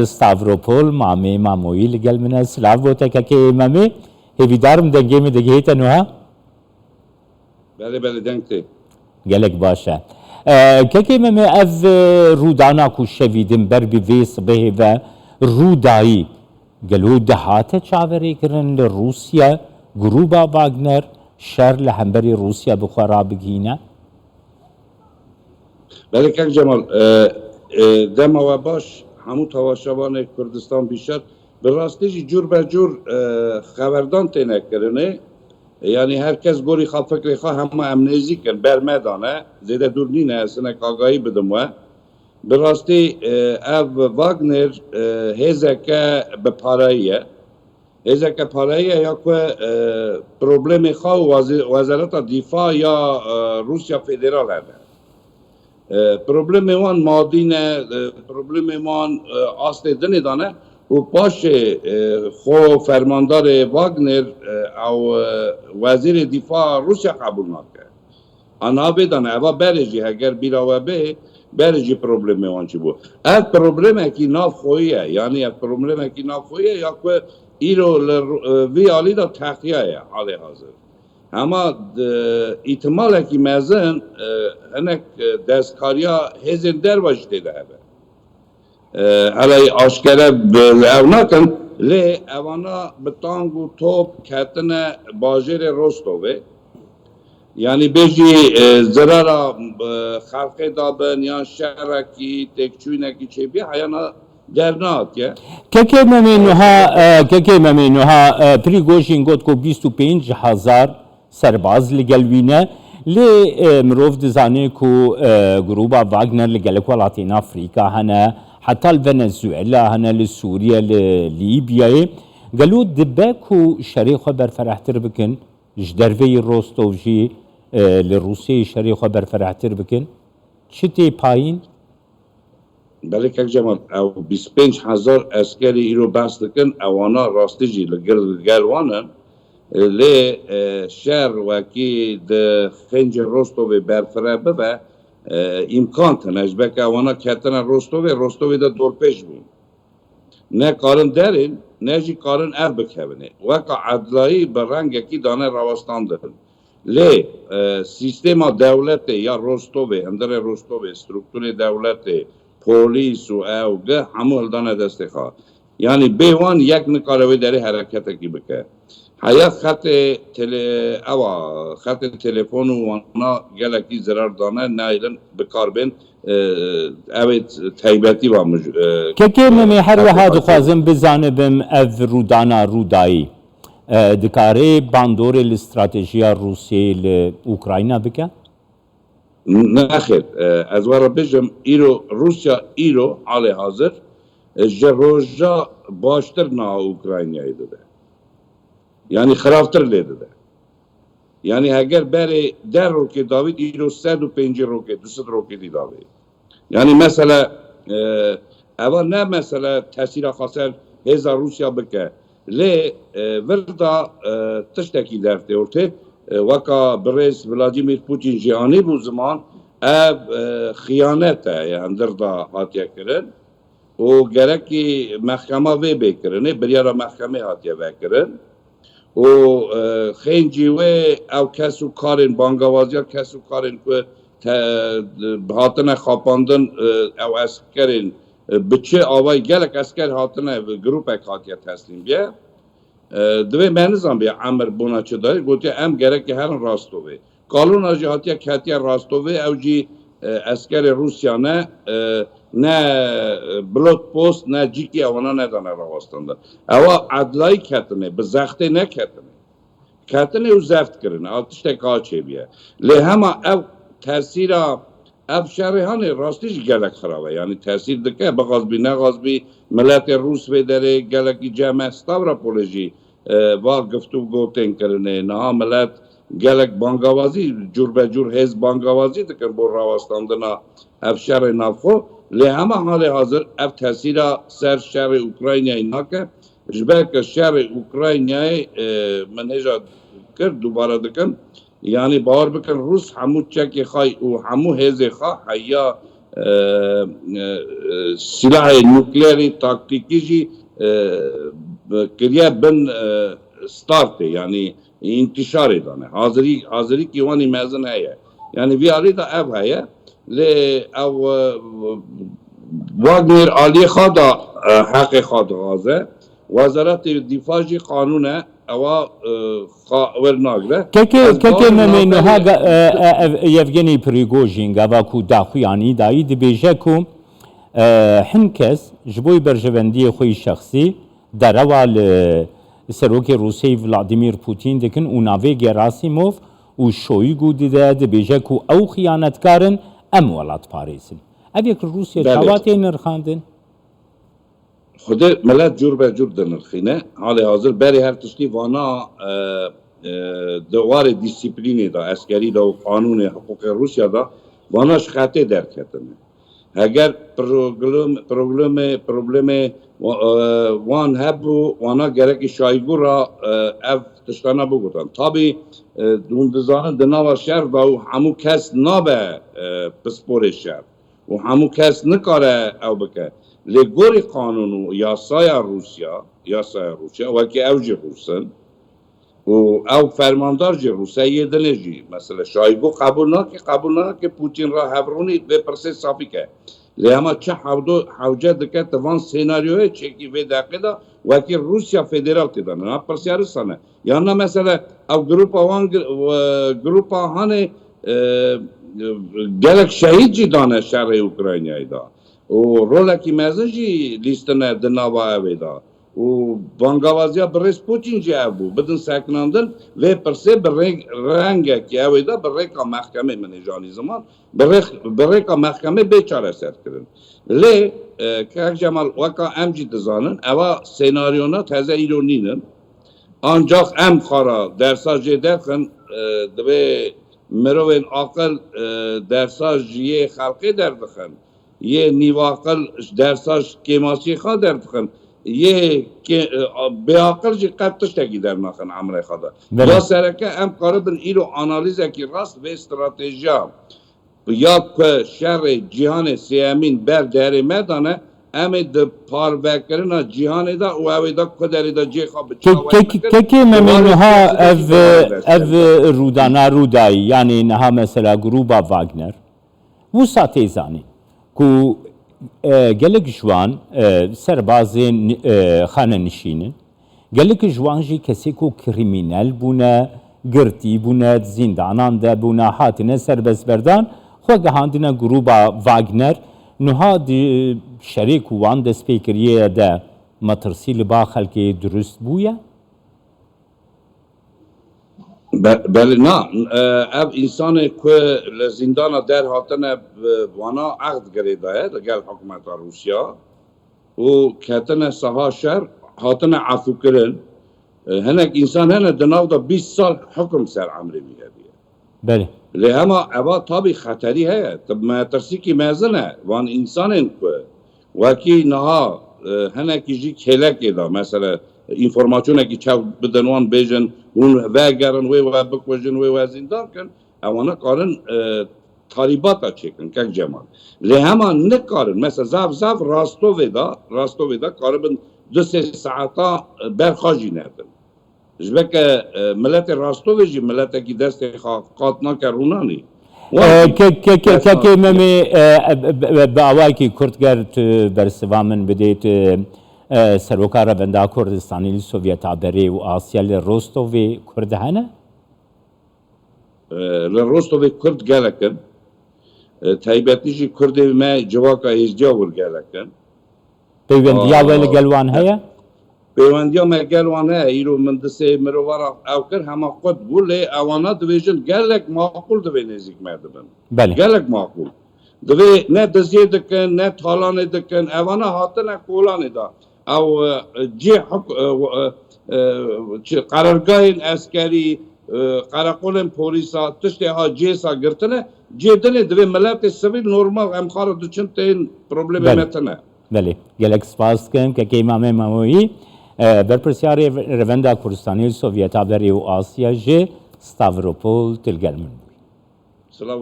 ستافروپول مامي مامويل قال من السلاف بوتك كي مامي هي دارم دنجي من دقيقة نوها بله دنگته قالك باشا كي مامي اف رودانا كو شويدن بر بفيس به و روداي قالوا دهاته چاوري كرن لروسيا جروبا واغنر شر لهمبري روسيا بخارا بگينه بله کک جمال دم و باش همو تماشاوان کردستان بیشتر به راستی جور به جور خبردان تینه کرنه یعنی هر کس گوری خواه فکر خواه همه امنیزی کن برمدانه زیده دور نینه سنک آگاهی بدموه به راستی او واگنر هزکه به پاراییه هزکه پاراییه یا که پروبلم خواه وزارت دفاع یا روسیا فدرال هنه پروبلم وان مادی نه پروبلم وان آست دنی دانه و باش خو فرماندار واگنر او وزیر دفاع روسیا قبول نکرد آنها بدانه اوا برجی اگر بیراوه به برجی پروبلم وان چی بود ات پروبلم اکی ناف خویه یعنی ات پروبلم اکی ناف خویه یا که ایرو وی آلی دا تخیه حال حاضر اما احتمال که مزن هنک دستکاریا هزین در وجده ده هبه علی آشکره او نکن لی اوانا بتانگ و توپ کتنه باجر روستوه یعنی بیجی زرارا خلقه دابن یا شهرکی تکچوینکی چه بی حیانا در نات که كي ممنوها بريغوشين قد كو 25,000 سرباز لقلوينه لي مروف دزاني كو جروبا واغنر لقلق ولاتين افريكا هنا حتى الفنزويلا هنا لسوريا لليبيا قالوا دباكو شريك خبر فرحتر بكن جدرفي روستوفجي لروسيا شريك خبر فرحتر بكن چتي پایین بله که جمال او 25,000 اسکری ایرو بست کن اوانا راستی جی لگلوانن لی شهر وکی ده خنج روستوی برفره ببه امکان تنش بکه اوانا کتن روستوی ده دورپیش بون نه کارن درین نه جی کارن اف بکبنه وکا عدلایی برنگ اکی دانه روستان دارن لی سیستم دولت یا روستوی اندر روستوی سترکتور دولت پولیس و اوگه همو هلدانه دسته خواه یعنی بیوان یک نکاروی داره حرکت اکی بکه حیات خط تلفن و وانا گلکی زرار دانه نایلن بکار بین اوید تایبتی با که ممی هر وها دخوازم بزانبم او رودانا رودایی دکاره باندور الاستراتیجیا روسیه لأوکراینا بکه؟ نخیر از وارا بجم روسیا ایرو حال حاضر جروجا باشتر نا اوکراینیایی داده یعنی خرافتر لیده ده یعنی اگر بره در روکی داوید ایرو 105 روکی 200 روکی دی داوید یعنی مثلا اول نه مثلا تاثیر خاصر هزار روسیا بکه لی وردا تشتکی درفته ارته وکا برز ولادیمیر پوتین جیانی بو زمان اب خیانت یعنی در دا هاتیه کرن و گرکی محکمه وی بکرنه بریارا محکمه هاتیه بکرن و خیلی او کسو کارن بانگوازی کسو کارن که هاتن خواپاندن او اسکرین بچه آوای گلک اسکر هاتن گروپ اکاتیه تسلیم بیا دوی منظم بیا عمر بونا چه داری گوتی ام گرک هرن راستوه قانون آجی هاتیه کتیه راستوه او جی اسکر روسیا نه بلوک پوست نه جیکی اوانا ندانه راستانده اوا عدلای کتنه به زخته کتنه او زفت کرنه آتش تکا چه بیه لی همه او تاثیر اف شرحان راستیش گلک خرابه یعنی تاثیر دکه بغازبی نغازبی ملت روس بداره گلکی جمع ستاوراپولوژی و گفتو گوتن کرنه نه ملت گلک بانگوازی جور به جور هز بانگوازی دکن بر راستاندنا اف شرح نافخو لی همه حال حاضر اف تاثیر سر شرح اوکراینیای ناکه جبه که شرح اوکراینیای من هجا کرد دوباره دکن یعنی باور بکن روس همو چکی خواهی و همو هزی خواه حیا سلاح نوكليري تاكتيكي جي كريا بن ستارتي يعني انتشاري دانه حاضري كيواني مازن هي يعني في اريدا اب هي ل او واغنر علی خدا حق خدا غازه وزارت دفاع جی قانونه او ورناگره که ممنوها یفگنی پریگوژین گاوا کو داخویانی دایی دبیجه کو هنکس جبوی برجوندی خوی شخصی در اول سروک روسی ولادیمیر پوتین دکن و ناوی گراسیموف و شویگو دیده دبیجه کو او خیانتکارن ام ولات پاریسن اوی که روسیه چاواتی نرخاندن خود ملت جور به جور دنرخینه حال حاضر بری هر تشتی وانا دوار دیسیپلینی دا اسکری دا و قانون حقوق روسیا دا واناش خطه درکتنه اگر پروبلم وان هبو وانا گرک شایگو را اف تشتانه بگوتن تابی دوندزانه دناوا شهر دا و همو کس نابه پسپور شهر و همو کس نکاره او بکه لگوری قانون و یاسای روسیا وکی او جی روسن و او فرماندار جی روسیه یه دنه جی مثلا شایگو قبول نه که پوتین را هفرونی به پرسه صافی که لیما چه حوجه دکه توان سیناریوه چکی وی دقیقه دا وکی روسیا فدرال تیدن نه پرسیار سانه یا نه مثلا او گروپا هانه گلک شهید جی دانه شهر اوکراینیای دا و رولا کی مزنجی لیستنه دناوا اویدا و بانگوازیا برس پوتین جی ابو بدن سکناندن و پرسه رنگ کی اویدا برکا محکمه من جانی زمان برکا محکمه بیچاره سر کردن لی که جمال وکا امجی دزانن اوا سناریونا تازه ایرونینن ancak em xara dersajê derxin divê mirovên aqil dersaj yê xelqê derdixin yê nîvaqil dersaj kêmasî xa derdixin yê bêaqil jî qet tiştekî dernaxin emrê xwe de ya sereke em qaribin îro analîzekî rast vê stratejiya ya ku şerê cîhanê sêyemîn ber derê me dane ام د پاربکرنا جهان دا و او دا کدری دا جی خواب که ممنوها اف رودانا رودایی یعنی نها مثلا گروبا واگنر و ساتیزانی کو گلک جوان سربازین خانه نشینن گلک جوان جی کسی کو کریمینل بونه گرتی بونه زندانان ده بونه حاتنه سربز بردان خو گهاندنه گروبا واگنر نها دی شریک وان د سپیکریه ده مترسیل با خلکی درست بویا بله نه اف انسان که لزندان در هاتنه وانا عقد گریده لگل حکومت روسیا و کتنه سها شهر هاتنه عفو کرن هنک انسان هنه دناو دا 20 سال حکم سر عمری میگه بله لهما ابا طبي خطري هي طب ما ترسيكي مازنه وان انسان كو وكي نها هنا كيجي كيلك دا مثلا انفورماسيون كي تشاو بدنوان بيجن ون واگرن وي وابك وجن وي وازندان كن اوانا قارن طالبات چيكن كك جمال لهما نقارن مثلا زاف راستو دا قربن 2 ساعتا برخاجي ندن جبك ملت راستوفيجي ملت كي دست قاتنا كروناني که ممی باوای کی کردگرد برسوامن بدیت سروکار بنده کردستانی سوویت عبری و آسیا لروستوی کردهانه؟ لروستوی کرد گلکن تایبتیجی کرده ما جواکا هزجاور گلکن پیوندیا ولی گلوان هیا؟ پیوندیا مگلوانه ایرو مندسه مروارا او کر همه خود بوله اوانا دویجن گلک معقول دوی نزیک مردبن بله گلک معقول دوی نه دزیه دکن نه تالانه دکن اوانا هاتنه کولانه دا او جی حق قرارگاه اسکری قراقولن پولیسا تشتی ها جیسا گرتنه جیدنه دوی ملت سویل نورمال امخار دوچن تین پروبلم متنه بله گلک سپاس کن که امام مامویی برپرسیاری روندا کردستانی سوویت عبری و آسیا جه ستاوروپول تلگرمن